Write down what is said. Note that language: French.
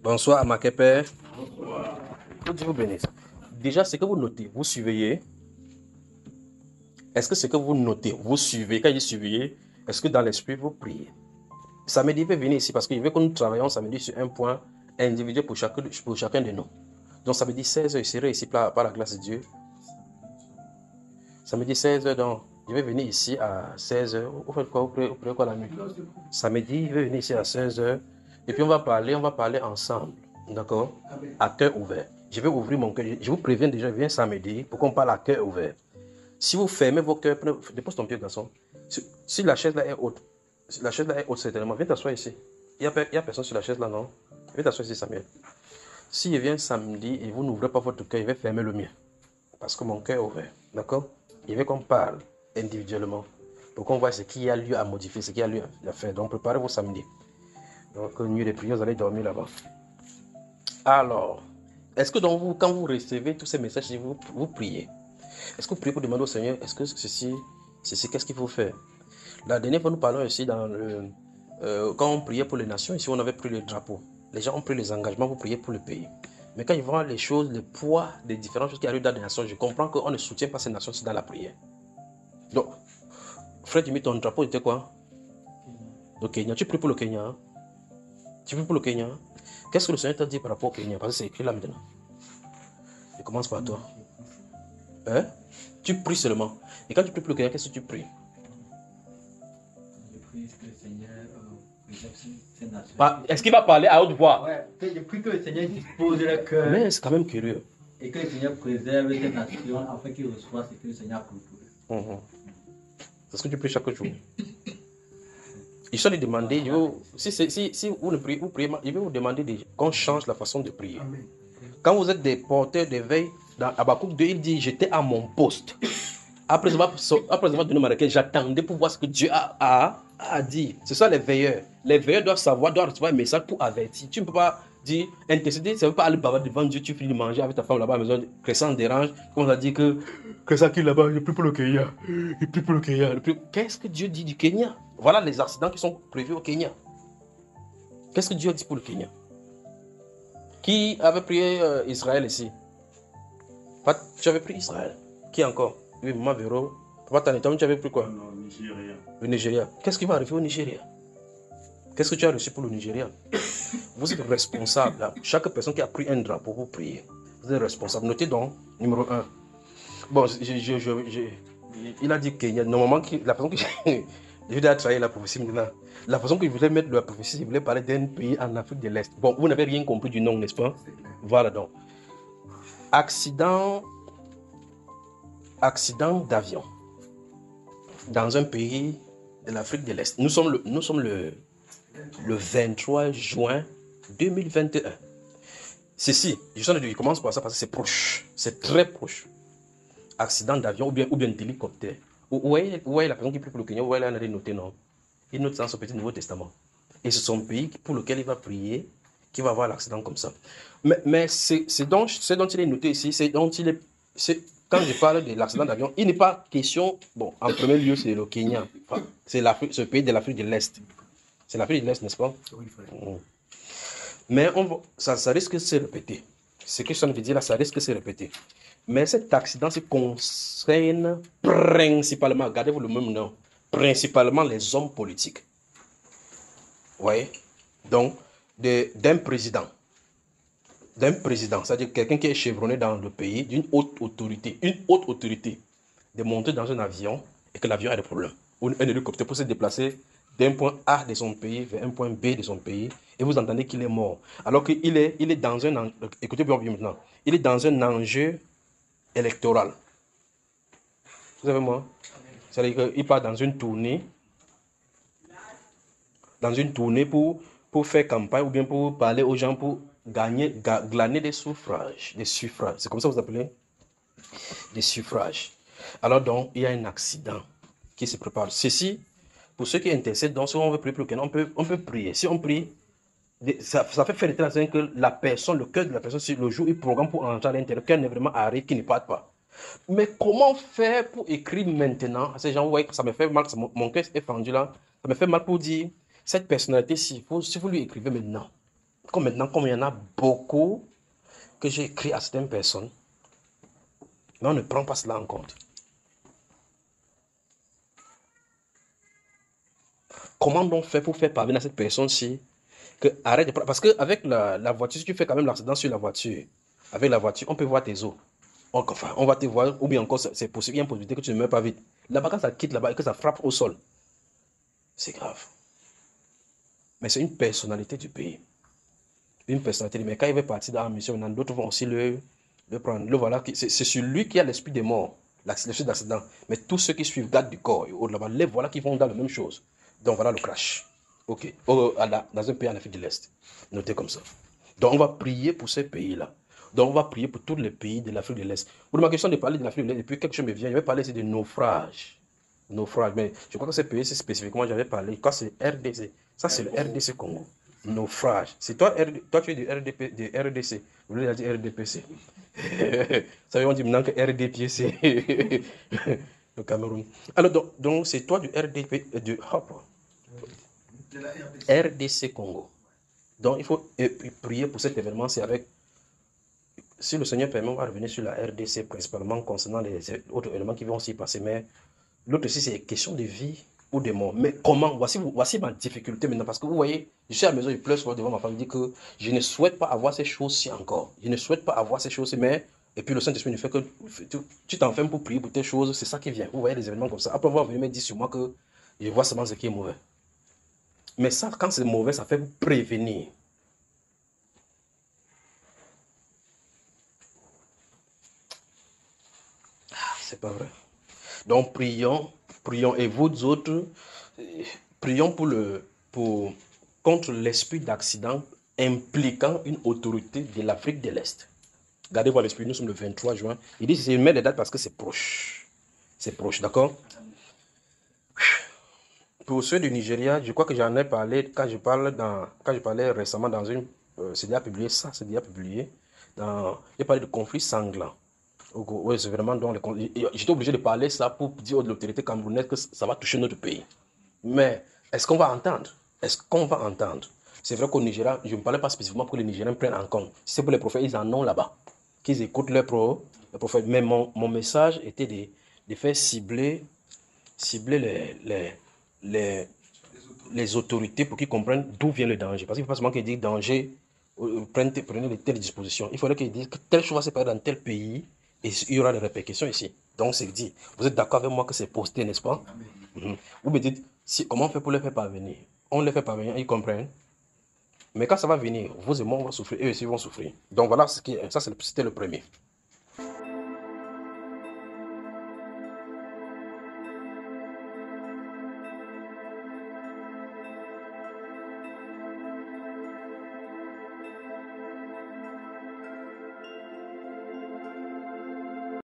Bonsoir, Amakepe. Que Dieu vous bénisse. Déjà, ce que vous notez, vous surveillez. Est-ce que ce que vous notez, vous suivez? Quand je dis surveillez, est-ce que dans l'esprit, vous priez? Samedi, il veut venir ici parce qu'il veut que nous travaillions samedi sur un point individuel pour chacun de nous. Donc, samedi 16h, je serai ici par la grâce de Dieu. Samedi 16h, donc, je vais venir ici à 16h. Vous faites quoi? Vous priez quoi la nuit? Samedi, il veut venir ici à 16h. Et puis, on va parler ensemble. D'accord? À cœur ouvert. Je vais ouvrir mon cœur. Je vous préviens déjà, je viens samedi pour qu'on parle à cœur ouvert. Si vous fermez vos cœurs, dépose ton pied, garçon. Si la chaise là est haute, certainement, viens t'asseoir ici. Il y a personne sur la chaise là, non? Viens t'asseoir ici, Samuel. Si je viens samedi et vous n'ouvrez pas votre cœur, je vais fermer le mien. Parce que mon cœur est ouvert. D'accord? Il veut qu'on parle individuellement pour qu'on voit ce qu'il y a lieu à modifier, ce qu'il y a lieu à faire. Donc, préparez-vous samedi. Donc, nuit de prière, vous allez dormir là-bas. Alors, est-ce que donc vous, quand vous recevez tous ces messages, vous priez? Est-ce que vous priez pour demander au Seigneur, est-ce que ceci, qu'est-ce qu'il faut faire? La dernière fois, nous parlons ici dans le... quand on priait pour les nations, ici on avait pris le drapeau. Les gens ont pris les engagements pour prier pour le pays. Mais quand ils voient les choses, le poids des différentes choses qui arrivent dans les nations, je comprends qu'on ne soutient pas ces nations dans la prière. Donc, frère, tu mets ton drapeau, c'était quoi? Le Kenya. Tu pries pour le Kenya, hein? Tu pries pour le Kenya. Qu'est-ce que le Seigneur t'a dit par rapport au Kenya? Parce que c'est écrit là maintenant. Je commence par toi. Hein? Tu pries seulement. Et quand tu pries pour le Kenya, qu'est-ce que tu pries? Je prie que le Seigneur préserve ces nations. Est-ce qu'il va parler à haute voix? Ouais, je prie que le Seigneur dispose le cœur. Mais c'est quand même curieux. Et que le Seigneur préserve ces nations afin qu'ils reçoivent ce que le Seigneur a pour eux. C'est ce que tu pries chaque jour. Il faut lui demander, si vous ne priez, vous priez, il va vous demander qu'on change la façon de prier. Amen. Quand vous êtes des porteurs d'éveil, dans Habakkuk 2, il dit, j'étais à mon poste. Après avoir donné ma requête, j'attendais pour voir ce que Dieu a dit. Ce sont les veilleurs. Les veilleurs doivent savoir, doivent recevoir un message pour avertir. Tu ne peux pas dire, intercéder, ça ne veut pas aller bavarder devant Dieu, tu finis de manger avec ta femme là-bas à la maison, Crescent dérange, comme on a dit que Crescent qui est là-bas, il prie pour le Kenya. Il prie pour le Kenya. Qu'est-ce que Dieu dit du Kenya? Voilà les accidents qui sont prévus au Kenya. Qu'est-ce que Dieu dit pour le Kenya? Qui avait prié Israël ici? Tu avais pris Israël. Qui encore? Oui, Maman Véro. Papa Tanetom, tu avais pris quoi? Non, Nigeria. Le Nigeria. Qu'est-ce qui va arriver au Nigeria? Qu'est-ce que tu as reçu pour le Nigeria? Vous êtes responsable. Là. Chaque personne qui a pris un drapeau pour prier, vous êtes responsable. Notez donc, numéro 1. Bon, il a dit Kenya. Normalement, la façon que je dois trahir la prophétie maintenant. La façon qu'il voulait mettre la prophétie, il voulait parler d'un pays en Afrique de l'Est. Bon, vous n'avez rien compris du nom, n'est-ce pas? Voilà donc. Accident d'avion dans un pays de l'Afrique de l'Est. Nous sommes le 23 juin 2021. Ceci, je commence par ça parce que c'est proche. C'est très proche. Accident d'avion ou bien d'hélicoptère. Vous voyez la personne qui prie pour le Kenya, vous voyez là, elle a noté, non? Il note dans son petit Nouveau Testament. Et c'est son pays pour lequel il va prier qui va avoir l'accident comme ça. Mais c'est dont il est noté ici, quand je parle de l'accident d'avion, il n'est pas question, bon, en premier lieu, c'est le Kenya. Enfin, c'est ce pays de l'Afrique de l'Est. C'est l'Afrique de l'Est, n'est-ce pas? Oui, frère. Mais ça risque de se répéter. Ce que je veut dire là, ça risque de se répéter. Mais cet accident se concerne principalement, regardez-vous le même nom, principalement les hommes politiques. Vous voyez? Donc, d'un président, c'est-à-dire quelqu'un qui est chevronné dans le pays, d'une haute autorité, de monter dans un avion et que l'avion a des problèmes. Ou un hélicoptère pour se déplacer d'un point A de son pays vers un point B de son pays, et vous entendez qu'il est mort. Alors qu'il est dans un... Écoutez bien maintenant. Il est dans un enjeu électoral. Vous savez moi? C'est-à-dire qu'il part dans une tournée pour pour faire campagne ou bien pour parler aux gens pour glaner des suffrages. C'est comme ça que vous appelez des suffrages. Alors donc, il y a un accident qui se prépare. Ceci, pour ceux qui intercèdent, donc si on veut prier plus qu'un, on peut prier. Si on prie, ça fait faire l'état que la personne, le cœur de la personne, sur le jour, il programme pour entrer à l'intérieur, le cœur n'est vraiment arrêté, qui ne parte pas. Mais comment faire pour écrire maintenant à ces gens? Ouais, ça me fait mal, mon cœur est fendu là. Ça me fait mal pour dire, cette personnalité, si vous lui écrivez maintenant, comme il y en a beaucoup que j'ai écrit à certaines personnes, mais on ne prend pas cela en compte. Comment donc faire pour faire parvenir à cette personne-ci que arrête de prendre? Parce qu'avec la voiture, si tu fais quand même l'accident sur la voiture, avec la voiture, on peut voir tes os. Enfin, on va te voir, ou bien encore, c'est possible, il y a une possibilité que tu ne meurs pas vite. Là-bas, quand ça quitte là-bas et que ça frappe au sol, c'est grave. Mais c'est une personnalité du pays. Une personnalité. Mais quand il va partir dans la mission, d'autres vont aussi le prendre. Le voilà, c'est sur lui qui a l'esprit des morts, l'esprit d'accident. Mais tous ceux qui suivent garde du corps, là-bas, les voilà qui vont dans la même chose. Donc voilà le crash. Ok. Dans un pays en Afrique de l'Est. Notez comme ça. Donc on va prier pour ces pays-là. Donc on va prier pour tous les pays de l'Afrique de l'Est. Pour ma question de parler de l'Afrique de l'Est, depuis quelque chose me vient, je vais parler de naufrage. Naufrage. Mais je crois que ces pays, c'est spécifiquement, j'avais parlé. Quand c'est RDC, ça c'est le RDC Congo. Naufrage. C'est toi, tu es du RDC. Vous voulez dire RDPC. Ça veut dire maintenant que RDPC. Le Cameroun. Alors, donc c'est toi du RDP, RDC Congo. Donc, il faut prier pour cet événement. C'est avec, si le Seigneur permet, on va revenir sur la RDC, principalement concernant les autres éléments qui vont s'y passer. Mais l'autre aussi, c'est question de vie ou de mort. Mais comment? Voici ma difficulté maintenant. Parce que vous voyez, je suis à la maison, je pleure souvent devant ma femme, je dis que je ne souhaite pas avoir ces choses-ci encore. Je ne souhaite pas avoir ces choses-ci, mais. Et puis le Saint-Esprit ne fait que tu t'enfermes pour prier pour tes choses, c'est ça qui vient. Vous voyez des événements comme ça. Après, on va venir me dire sur moi que je vois seulement ce qui est mauvais. Mais ça, quand c'est mauvais, ça fait vous prévenir. C'est pas vrai. Donc prions, et vous autres, prions contre l'esprit d'accident impliquant une autorité de l'Afrique de l'Est. Gardez voir l'esprit, nous sommes le 23 juin. Il dit, je mets les dates parce que c'est proche. C'est proche, d'accord? Pour ceux du Nigeria, je crois que j'en ai parlé quand je parlais récemment dans une... c'est déjà publié, ça, c'est déjà publié. J'ai parlé de conflits sanglants. Oui, c'est vraiment dans les... J'étais obligé de parler ça pour dire à l'autorité camerounaise que ça va toucher notre pays. Mais est-ce qu'on va entendre? Est-ce qu'on va entendre? C'est vrai qu'au Nigeria, je ne parlais pas spécifiquement pour que les Nigériens prennent en compte. Si c'est pour les prophètes, ils en ont là-bas. Qu'ils écoutent leurs prophètes. Mais mon message était de faire cibler les autorités pour qu'ils comprennent d'où vient le danger. Parce qu'il ne faut pas seulement qu'ils disent danger, prenez de telles dispositions. Il faudrait qu'ils disent que telle chose va se passer dans tel pays et il y aura des répercussions ici. Donc c'est dit. Vous êtes d'accord avec moi que c'est posté, n'est-ce pas? Vous me dites, comment on fait pour les faire parvenir? On les fait parvenir, ils comprennent. Mais quand ça va venir, vous et moi, on va souffrir, eux aussi vont souffrir. Donc voilà, ça c'était le premier.